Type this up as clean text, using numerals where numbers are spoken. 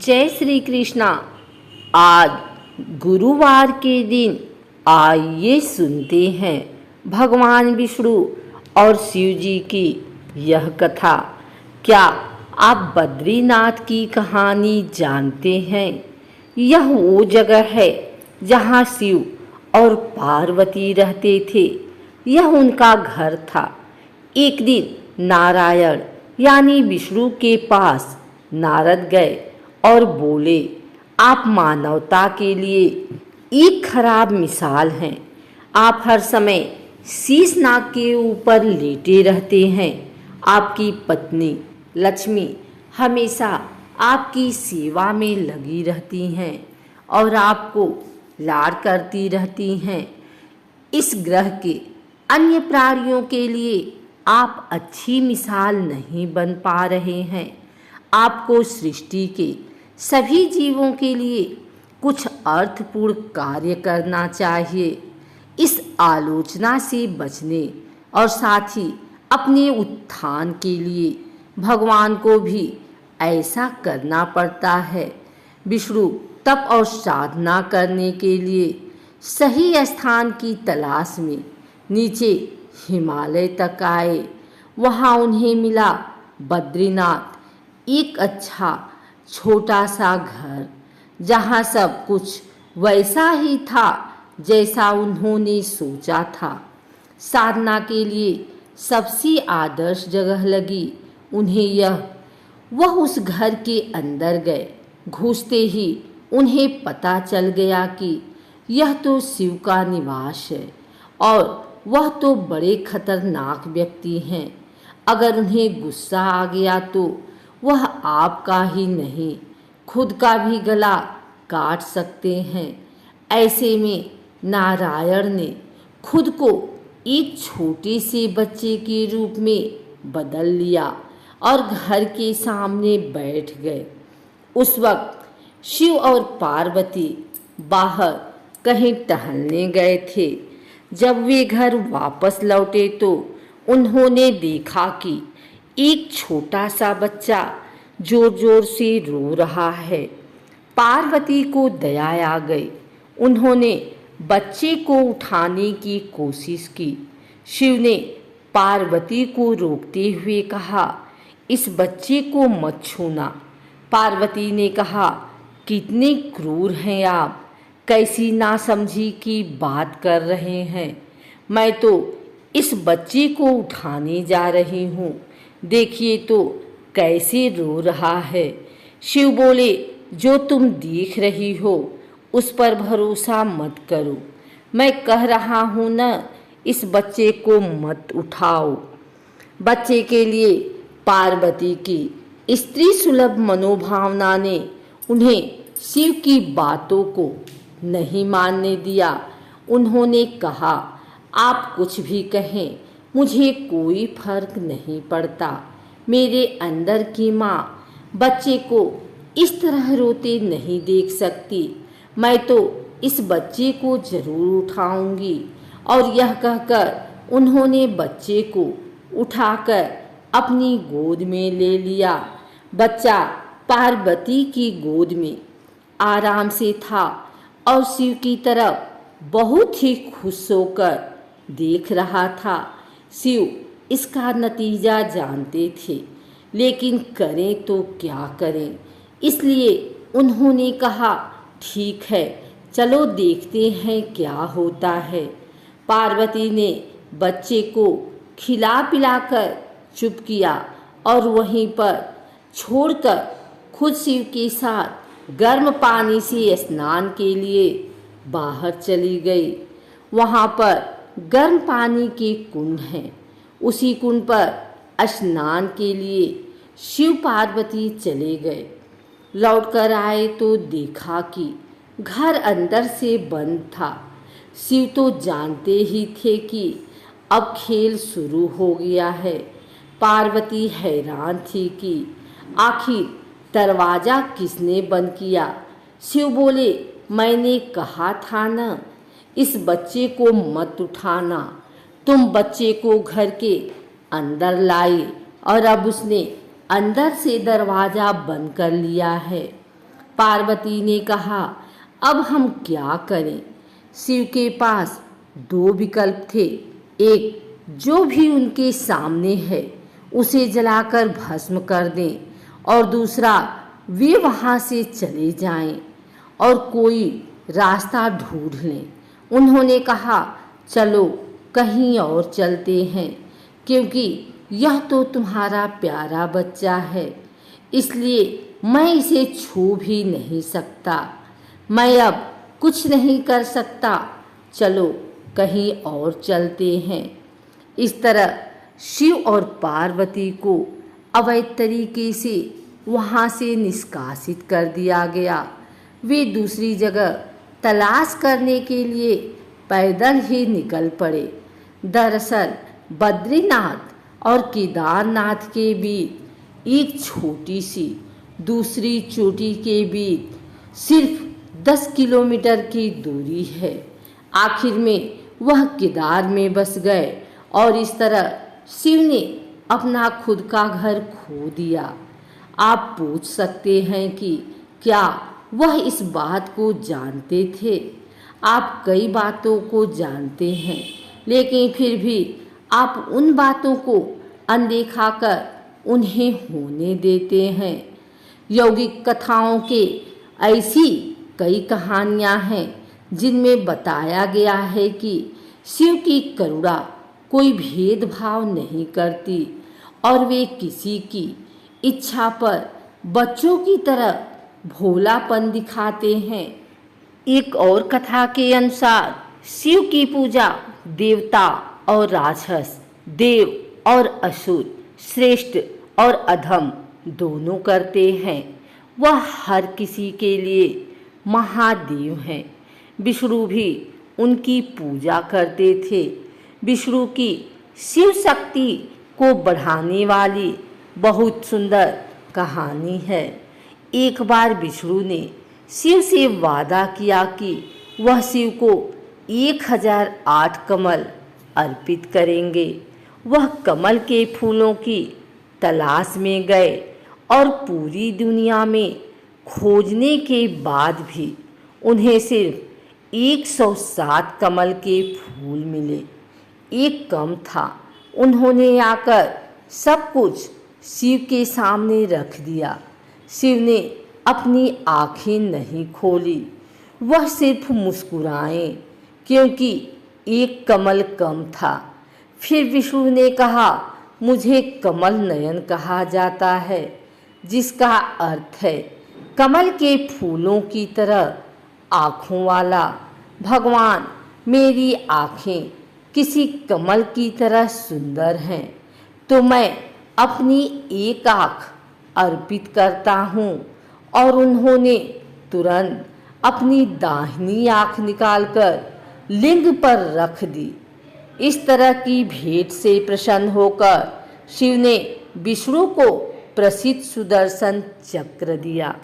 जय श्री कृष्णा। आज गुरुवार के दिन आइए सुनते हैं भगवान विष्णु और शिव जी की यह कथा। क्या आप बद्रीनाथ की कहानी जानते हैं? यह वो जगह है जहाँ शिव और पार्वती रहते थे। यह उनका घर था। एक दिन नारायण यानी विष्णु के पास नारद गए और बोले, आप मानवता के लिए एक खराब मिसाल हैं। आप हर समय शीश नाग के ऊपर लेटे रहते हैं। आपकी पत्नी लक्ष्मी हमेशा आपकी सेवा में लगी रहती हैं और आपको लाड करती रहती हैं। इस ग्रह के अन्य प्राणियों के लिए आप अच्छी मिसाल नहीं बन पा रहे हैं। आपको सृष्टि के सभी जीवों के लिए कुछ अर्थपूर्ण कार्य करना चाहिए। इस आलोचना से बचने और साथ ही अपने उत्थान के लिए भगवान को भी ऐसा करना पड़ता है। विष्णु तप और साधना करने के लिए सही स्थान की तलाश में नीचे हिमालय तक आए। वहाँ उन्हें मिला बद्रीनाथ, एक अच्छा छोटा सा घर जहाँ सब कुछ वैसा ही था जैसा उन्होंने सोचा था। साधना के लिए सबसे आदर्श जगह लगी उन्हें यह। वह उस घर के अंदर गए। घुसते ही उन्हें पता चल गया कि यह तो शिव का निवास है और वह तो बड़े खतरनाक व्यक्ति हैं। अगर उन्हें गुस्सा आ गया तो वह आपका ही नहीं, खुद का भी गला काट सकते हैं। ऐसे में नारायण ने खुद को एक छोटे से बच्चे के रूप में बदल लिया और घर के सामने बैठ गए। उस वक्त शिव और पार्वती बाहर कहीं टहलने गए थे। जब वे घर वापस लौटे तो उन्होंने देखा कि एक छोटा सा बच्चा जोर जोर से रो रहा है। पार्वती को दया आ गई। उन्होंने बच्चे को उठाने की कोशिश की। शिव ने पार्वती को रोकते हुए कहा, इस बच्चे को मत छूना। पार्वती ने कहा, कितने क्रूर हैं आप, कैसी नासमझी की बात कर रहे हैं। मैं तो इस बच्चे को उठाने जा रही हूँ, देखिए तो कैसे रो रहा है। शिव बोले, जो तुम देख रही हो उस पर भरोसा मत करो। मैं कह रहा हूँ न, इस बच्चे को मत उठाओ। बच्चे के लिए पार्वती की स्त्री सुलभ मनोभावना ने उन्हें शिव की बातों को नहीं मानने दिया। उन्होंने कहा, आप कुछ भी कहें, मुझे कोई फर्क नहीं पड़ता। मेरे अंदर की माँ बच्चे को इस तरह रोते नहीं देख सकती। मैं तो इस बच्चे को जरूर उठाऊंगी। और यह कहकर उन्होंने बच्चे को उठाकर अपनी गोद में ले लिया। बच्चा पार्वती की गोद में आराम से था और शिव की तरफ बहुत ही खुश होकर देख रहा था। शिव इसका नतीजा जानते थे, लेकिन करें तो क्या करें। इसलिए उन्होंने कहा, ठीक है, चलो देखते हैं क्या होता है। पार्वती ने बच्चे को खिला पिलाकर चुप किया और वहीं पर छोड़कर खुद शिव के साथ गर्म पानी से स्नान के लिए बाहर चली गई। वहाँ पर गर्म पानी के कुंड हैं। उसी कुंड पर स्नान के लिए शिव पार्वती चले गए। लौटकर आए तो देखा कि घर अंदर से बंद था। शिव तो जानते ही थे कि अब खेल शुरू हो गया है। पार्वती हैरान थी कि आखिर दरवाज़ा किसने बंद किया। शिव बोले, मैंने कहा था न, इस बच्चे को मत उठाना। तुम बच्चे को घर के अंदर लाई और अब उसने अंदर से दरवाज़ा बंद कर लिया है। पार्वती ने कहा, अब हम क्या करें? शिव के पास दो विकल्प थे। एक, जो भी उनके सामने है उसे जलाकर भस्म कर दें, और दूसरा, वे वहाँ से चले जाएं और कोई रास्ता ढूंढ लें। उन्होंने कहा, चलो कहीं और चलते हैं, क्योंकि यह तो तुम्हारा प्यारा बच्चा है, इसलिए मैं इसे छू भी नहीं सकता। मैं अब कुछ नहीं कर सकता, चलो कहीं और चलते हैं। इस तरह शिव और पार्वती को अवैध तरीके से वहाँ से निष्कासित कर दिया गया। वे दूसरी जगह तलाश करने के लिए पैदल ही निकल पड़े। दरअसल बद्रीनाथ और केदारनाथ के बीच एक छोटी सी दूसरी चोटी के बीच सिर्फ 10 किलोमीटर की दूरी है। आखिर में वह केदार में बस गए और इस तरह शिव ने अपना खुद का घर खो दिया। आप पूछ सकते हैं कि क्या वह इस बात को जानते थे? आप कई बातों को जानते हैं, लेकिन फिर भी आप उन बातों को अनदेखा कर उन्हें होने देते हैं। यौगिक कथाओं के ऐसी कई कहानियां हैं जिनमें बताया गया है कि शिव की करुणा कोई भेदभाव नहीं करती और वे किसी की इच्छा पर बच्चों की तरह भोलापन दिखाते हैं। एक और कथा के अनुसार शिव की पूजा देवता और राक्षस, देव और असुर, श्रेष्ठ और अधम दोनों करते हैं। वह हर किसी के लिए महादेव हैं। विष्णु भी उनकी पूजा करते थे। विष्णु की शिव शक्ति को बढ़ाने वाली बहुत सुंदर कहानी है। एक बार विष्णु ने शिव से वादा किया कि वह शिव को 1008 कमल अर्पित करेंगे। वह कमल के फूलों की तलाश में गए और पूरी दुनिया में खोजने के बाद भी उन्हें सिर्फ 107 कमल के फूल मिले। एक कम था। उन्होंने आकर सब कुछ शिव के सामने रख दिया। शिव ने अपनी आंखें नहीं खोली, वह सिर्फ मुस्कुराए, क्योंकि एक कमल कम था। फिर विष्णु ने कहा, मुझे कमल नयन कहा जाता है, जिसका अर्थ है कमल के फूलों की तरह आँखों वाला। भगवान, मेरी आँखें किसी कमल की तरह सुंदर हैं, तो मैं अपनी एक आँख अर्पित करता हूँ। और उन्होंने तुरंत अपनी दाहिनी आँख निकालकर लिंग पर रख दी। इस तरह की भेंट से प्रसन्न होकर शिव ने विष्णु को प्रसिद्ध सुदर्शन चक्र दिया।